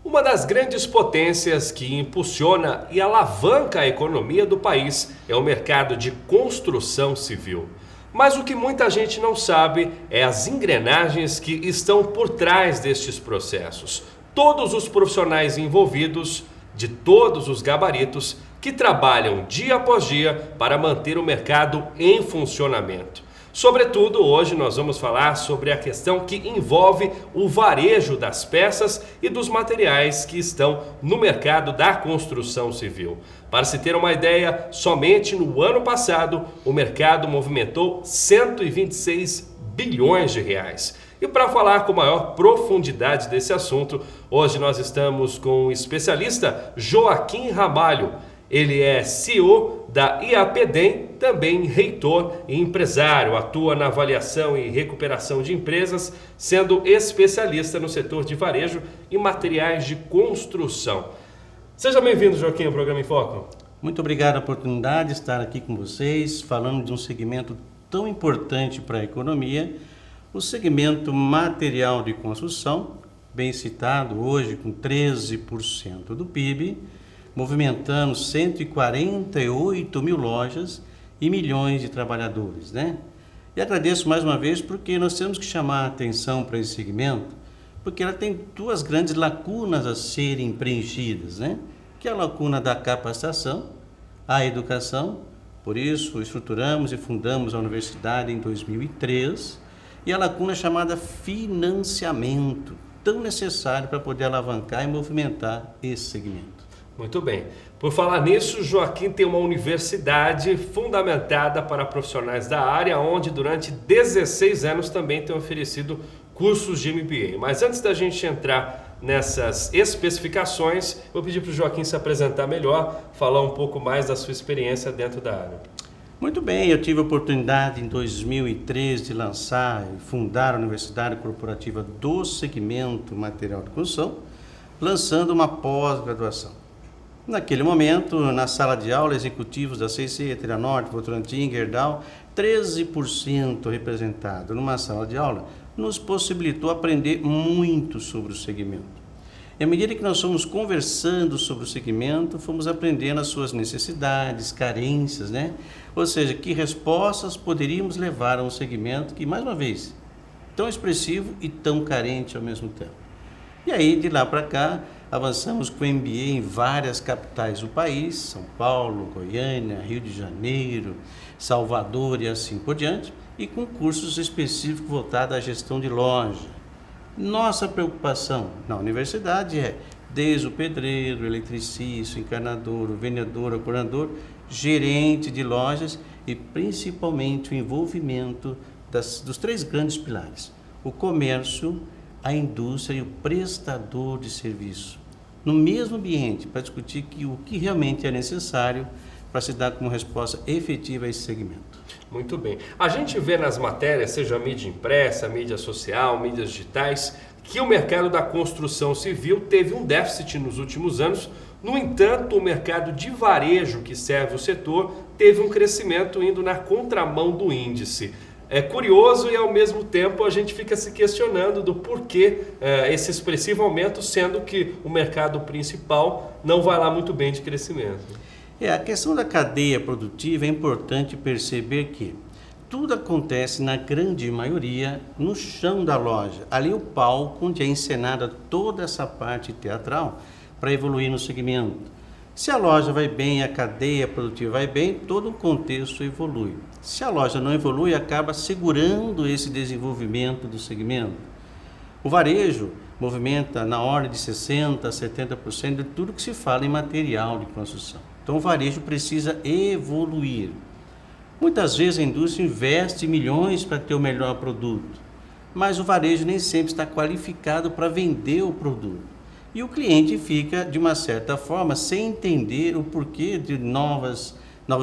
Uma das grandes potências que impulsiona e alavanca a economia do país é o mercado de construção civil. Mas o que muita gente não sabe é as engrenagens que estão por trás destes processos. Todos os profissionais envolvidos, de todos os gabaritos, que trabalham dia após dia para manter o mercado em funcionamento. Sobretudo, hoje nós vamos falar sobre a questão que envolve o varejo das peças e dos materiais que estão no mercado da construção civil. Para se ter uma ideia, somente no ano passado o mercado movimentou 126 bilhões de reais. E para falar com maior profundidade desse assunto, hoje nós estamos com o especialista Joaquim Ramalho. Ele é CEO da IAPDEM, também reitor e empresário, atua na avaliação e recuperação de empresas, sendo especialista no setor de varejo e materiais de construção. Seja bem-vindo, Joaquim, ao programa em Foco. Muito obrigado pela oportunidade de estar aqui com vocês, falando de um segmento tão importante para a economia, o segmento material de construção, bem citado hoje com 13% do PIB, movimentando 148 mil lojas e milhões de trabalhadores, né? E agradeço mais uma vez porque nós temos que chamar a atenção para esse segmento, porque ela tem duas grandes lacunas a serem preenchidas, né? Que é a lacuna da capacitação, a educação, por isso estruturamos e fundamos a universidade em 2003, e a lacuna chamada financiamento, tão necessário para poder alavancar e movimentar esse segmento. Muito bem. Por falar nisso, Joaquim tem uma universidade fundamentada para profissionais da área, onde durante 16 anos também tem oferecido cursos de MBA. Mas antes da gente entrar nessas especificações, vou pedir para o Joaquim se apresentar melhor, falar um pouco mais da sua experiência dentro da área. Muito bem, eu tive a oportunidade em 2013 de lançar e fundar a Universidade Corporativa do Segmento Material de Construção, lançando uma pós-graduação. Naquele momento, na sala de aula, executivos da CIC, Telenorte, Votorantim, Gerdau, 13% representado numa sala de aula, nos possibilitou aprender muito sobre o segmento. E à medida que nós fomos conversando sobre o segmento, fomos aprendendo as suas necessidades, carências, né? Ou seja, que respostas poderíamos levar a um segmento que, mais uma vez, tão expressivo e tão carente ao mesmo tempo. E aí, de lá para cá, avançamos com o MBA em várias capitais do país, São Paulo, Goiânia, Rio de Janeiro, Salvador e assim por diante, e com cursos específicos voltados à gestão de loja. Nossa preocupação na universidade é desde o pedreiro, o eletricista, o encanador, o vendedor, o coordenador, gerente de lojas e principalmente o envolvimento dos três grandes pilares, o comércio, a indústria e o prestador de serviço, no mesmo ambiente, para discutir o que realmente é necessário para se dar como resposta efetiva a esse segmento. Muito bem. A gente vê nas matérias, seja mídia impressa, mídia social, mídias digitais, que o mercado da construção civil teve um déficit nos últimos anos. No entanto, o mercado de varejo que serve o setor teve um crescimento indo na contramão do índice. É curioso e ao mesmo tempo a gente fica se questionando do porquê esse expressivo aumento, sendo que o mercado principal não vai lá muito bem de crescimento. A questão da cadeia produtiva é importante perceber que tudo acontece, na grande maioria, no chão da loja. Ali o palco onde é encenada toda essa parte teatral para evoluir no segmento. Se a loja vai bem, a cadeia produtiva vai bem, todo o contexto evolui. Se a loja não evolui, acaba segurando esse desenvolvimento do segmento. O varejo movimenta na ordem de 60% a 70% de tudo que se fala em material de construção. Então o varejo precisa evoluir. Muitas vezes a indústria investe milhões para ter o melhor produto, mas o varejo nem sempre está qualificado para vender o produto. E o cliente fica, de uma certa forma, sem entender o porquê de novos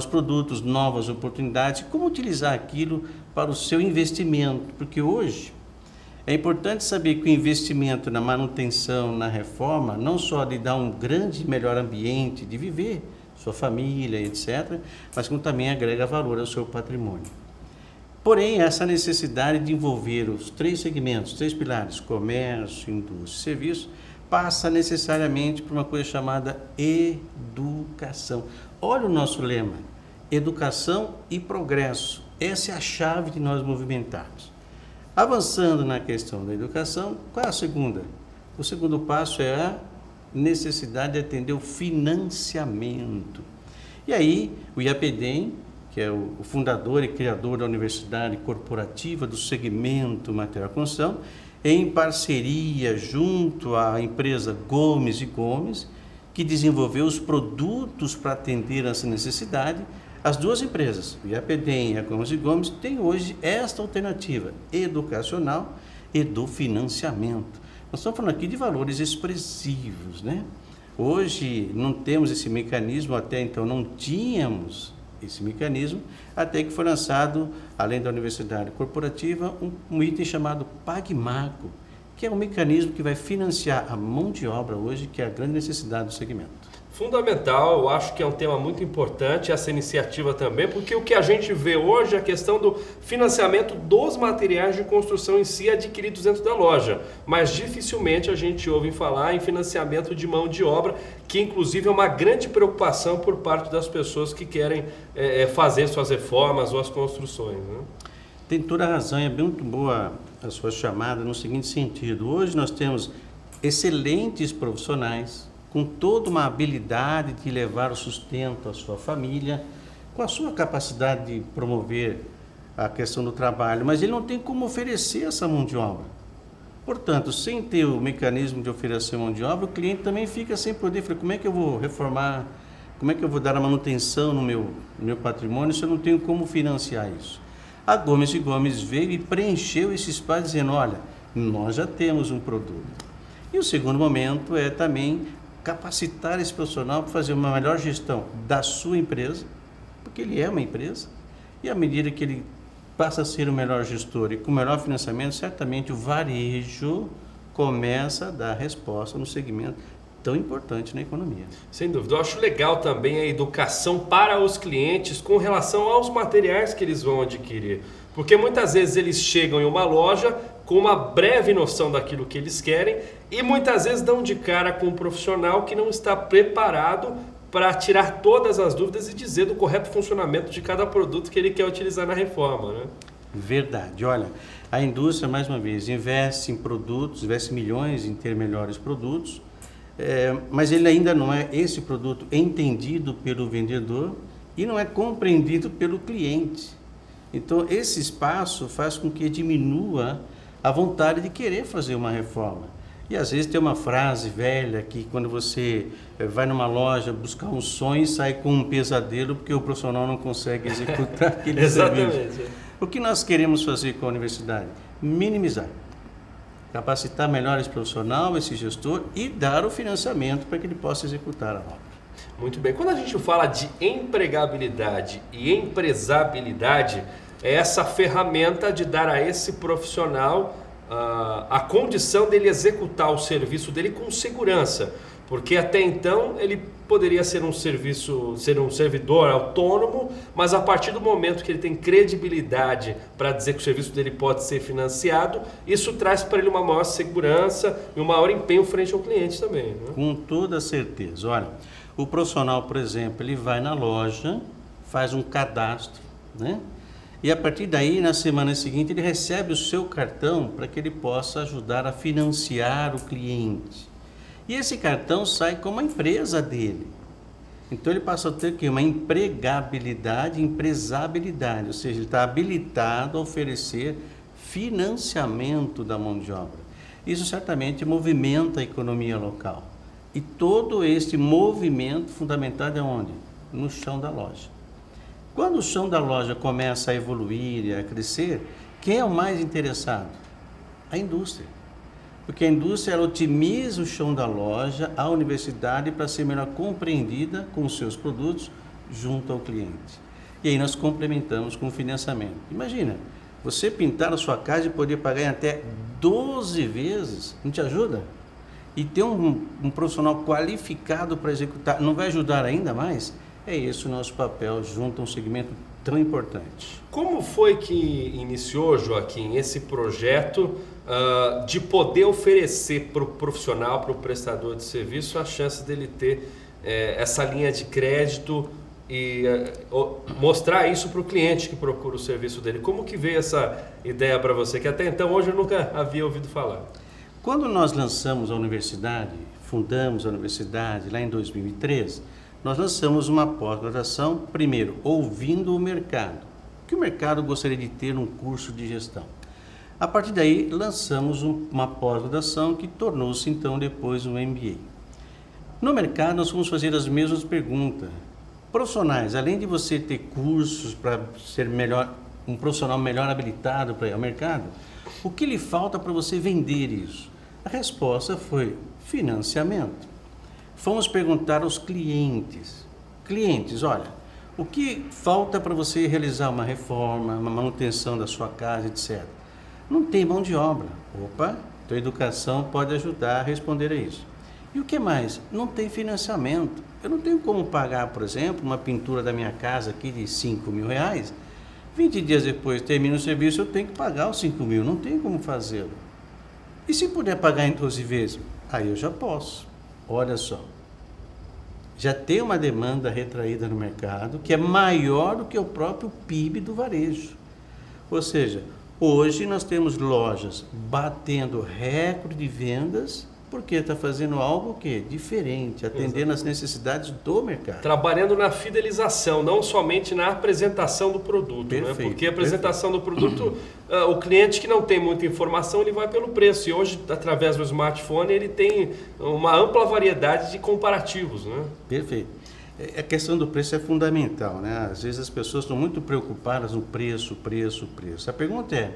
produtos, novas oportunidades, como utilizar aquilo para o seu investimento. Porque hoje é importante saber que o investimento na manutenção, na reforma, não só lhe dá um grande e melhor ambiente de viver, sua família, etc., mas como também agrega valor ao seu patrimônio. Porém, essa necessidade de envolver os três segmentos, três pilares, comércio, indústria e serviço, passa necessariamente por uma coisa chamada educação. Olha o nosso lema, educação e progresso. Essa é a chave de nós movimentarmos. Avançando na questão da educação, qual é a segunda? O segundo passo é a necessidade de atender o financiamento. E aí, o IAPDEM, que é o fundador e criador da Universidade Corporativa do segmento Material de Construção, em parceria junto à empresa Gomes e Gomes, que desenvolveu os produtos para atender essa necessidade. As duas empresas, o IAPDEM e a Gomes e Gomes, têm hoje esta alternativa educacional e do financiamento. Nós estamos falando aqui de valores expressivos, né? Hoje não temos esse mecanismo, até então não tínhamos esse mecanismo, até que foi lançado, além da Universidade Corporativa, um item chamado PagMaco, que é um mecanismo que vai financiar a mão de obra hoje, que é a grande necessidade do segmento. Fundamental, eu acho que é um tema muito importante essa iniciativa também, porque o que a gente vê hoje é a questão do financiamento dos materiais de construção em si adquiridos dentro da loja, mas dificilmente a gente ouve falar em financiamento de mão de obra, que inclusive é uma grande preocupação por parte das pessoas que querem fazer suas reformas ou as construções, né? Tem toda a razão, é muito boa a sua chamada no seguinte sentido. Hoje nós temos excelentes profissionais, com toda uma habilidade de levar o sustento à sua família, com a sua capacidade de promover a questão do trabalho, mas ele não tem como oferecer essa mão de obra. Portanto, sem ter o mecanismo de oferecer mão de obra, o cliente também fica sem poder. Fala, como é que eu vou reformar, como é que eu vou dar a manutenção no meu patrimônio se eu não tenho como financiar isso? A Gomes e Gomes veio e preencheu esse espaço dizendo, olha, nós já temos um produto. E o segundo momento é também capacitar esse profissional para fazer uma melhor gestão da sua empresa, porque ele é uma empresa, e à medida que ele passa a ser o melhor gestor e com o melhor financiamento, certamente o varejo começa a dar resposta no segmento tão importante na economia. Sem dúvida, eu acho legal também a educação para os clientes com relação aos materiais que eles vão adquirir, porque muitas vezes eles chegam em uma loja com uma breve noção daquilo que eles querem e muitas vezes dão de cara com um profissional que não está preparado para tirar todas as dúvidas e dizer do correto funcionamento de cada produto que ele quer utilizar na reforma, né? Verdade. Olha, a indústria, mais uma vez, investe em produtos, investe milhões em ter melhores produtos, mas ele ainda não é esse produto entendido pelo vendedor e não é compreendido pelo cliente. Então, esse espaço faz com que diminua a vontade de querer fazer uma reforma. E às vezes tem uma frase velha que quando você vai numa loja buscar um sonho e sai com um pesadelo porque o profissional não consegue executar aquele serviço. Exatamente. O que nós queremos fazer com a universidade? Minimizar. Capacitar melhor esse profissional, esse gestor e dar o financiamento para que ele possa executar a obra. Muito bem. Quando a gente fala de empregabilidade e empresabilidade, é essa ferramenta de dar a esse profissional a condição dele executar o serviço dele com segurança, porque até então ele poderia ser um servidor autônomo, mas a partir do momento que ele tem credibilidade para dizer que o serviço dele pode ser financiado, isso traz para ele uma maior segurança e um maior empenho frente ao cliente também, né? Com toda certeza. Olha, o profissional, por exemplo, ele vai na loja, faz um cadastro, né? E a partir daí, na semana seguinte, ele recebe o seu cartão para que ele possa ajudar a financiar o cliente. E esse cartão sai como a empresa dele. Então ele passa a ter uma empregabilidade, empresabilidade, ou seja, ele está habilitado a oferecer financiamento da mão de obra. Isso certamente movimenta a economia local. E todo este movimento fundamentado é onde? No chão da loja. Quando o chão da loja começa a evoluir e a crescer, quem é o mais interessado? A indústria. Porque a indústria ela otimiza o chão da loja, a universidade, para ser melhor compreendida com os seus produtos junto ao cliente. E aí nós complementamos com o financiamento. Imagina, você pintar a sua casa e poder pagar em até 12 vezes, não te ajuda? E ter um profissional qualificado para executar, não vai ajudar ainda mais? É esse o nosso papel junto a um segmento tão importante. Como foi que iniciou, Joaquim, esse projeto de poder oferecer para o profissional, para o prestador de serviço, a chance dele ter essa linha de crédito e mostrar isso para o cliente que procura o serviço dele? Como que veio essa ideia para você, que até então hoje eu nunca havia ouvido falar? Quando nós lançamos a universidade, fundamos a universidade lá em 2013, nós lançamos uma pós-graduação, primeiro, ouvindo o mercado. O que o mercado gostaria de ter num curso de gestão? A partir daí, lançamos uma pós-graduação que tornou-se, então, depois um MBA. No mercado, nós vamos fazer as mesmas perguntas. Profissionais, além de você ter cursos para ser um profissional melhor habilitado para ir ao mercado, o que lhe falta para você vender isso? A resposta foi financiamento. Fomos perguntar aos clientes. Clientes, olha, o que falta para você realizar uma reforma, uma manutenção da sua casa, etc. Não tem mão de obra. Opa, então a educação pode ajudar a responder a isso. E o que mais? Não tem financiamento. Eu não tenho como pagar, por exemplo, uma pintura da minha casa aqui de R$5.000. 20 dias depois termina o serviço, eu tenho que pagar os 5 mil. Não tem como fazê-lo. E se puder pagar em 12 vezes? Aí eu já posso. Olha só. Já tem uma demanda retraída no mercado que é maior do que o próprio PIB do varejo. Ou seja, hoje nós temos lojas batendo recorde de vendas porque está fazendo algo que diferente, atendendo às necessidades do mercado. Trabalhando na fidelização, não somente na apresentação do produto. Perfeito, né? Porque a apresentação do produto, o cliente que não tem muita informação, ele vai pelo preço. E hoje, através do smartphone, ele tem uma ampla variedade de comparativos. Né? Perfeito. A questão do preço é fundamental, né? Às vezes as pessoas estão muito preocupadas no preço. A pergunta é,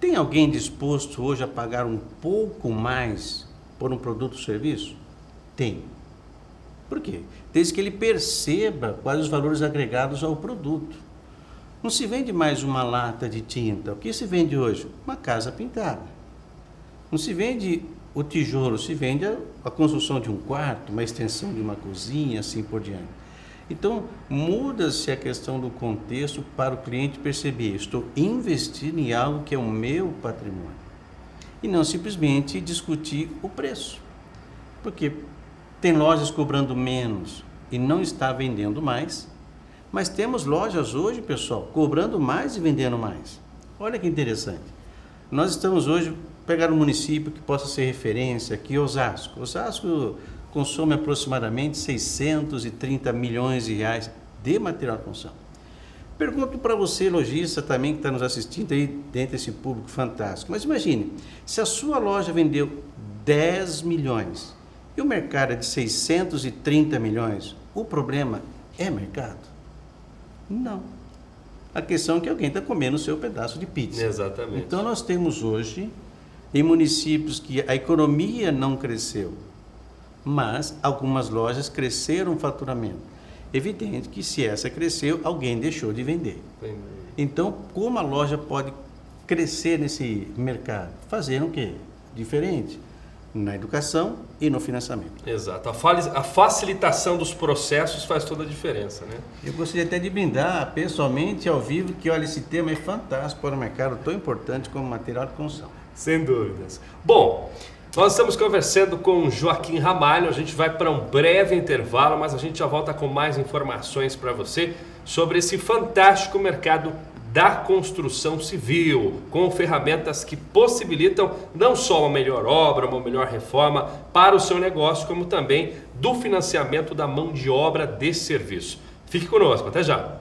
tem alguém disposto hoje a pagar um pouco mais por um produto ou serviço? Tem. Por quê? Desde que ele perceba quais os valores agregados ao produto. Não se vende mais uma lata de tinta. O que se vende hoje? Uma casa pintada. Não se vende o tijolo, se vende a construção de um quarto, uma extensão de uma cozinha, assim por diante. Então, muda-se a questão do contexto para o cliente perceber, estou investindo em algo que é o meu patrimônio. E não simplesmente discutir o preço. Porque tem lojas cobrando menos e não está vendendo mais, mas temos lojas hoje, pessoal, cobrando mais e vendendo mais. Olha que interessante. Nós estamos hoje, pegar um município que possa ser referência aqui, Osasco. Osasco consome aproximadamente 630 milhões de reais de material de construção. Pergunto para você, lojista também, que está nos assistindo aí dentro desse público fantástico. Mas imagine, se a sua loja vendeu 10 milhões e o mercado é de 630 milhões, o problema é mercado? Não. A questão é que alguém está comendo o seu pedaço de pizza. Exatamente. Então nós temos hoje, em municípios que a economia não cresceu, mas algumas lojas cresceram o faturamento. Evidente que se essa cresceu, alguém deixou de vender. Entendi. Então, como a loja pode crescer nesse mercado? Fazendo o quê? Diferente. Na educação e no financiamento. Exato. A facilitação dos processos faz toda a diferença, né? Eu gostaria até de brindar pessoalmente, ao vivo, que olha, esse tema é fantástico para um mercado tão importante como material de construção. Sem dúvidas. Bom, nós estamos conversando com Joaquim Ramalho, a gente vai para um breve intervalo, mas a gente já volta com mais informações para você sobre esse fantástico mercado da construção civil, com ferramentas que possibilitam não só uma melhor obra, uma melhor reforma para o seu negócio, como também do financiamento da mão de obra desse serviço. Fique conosco, até já!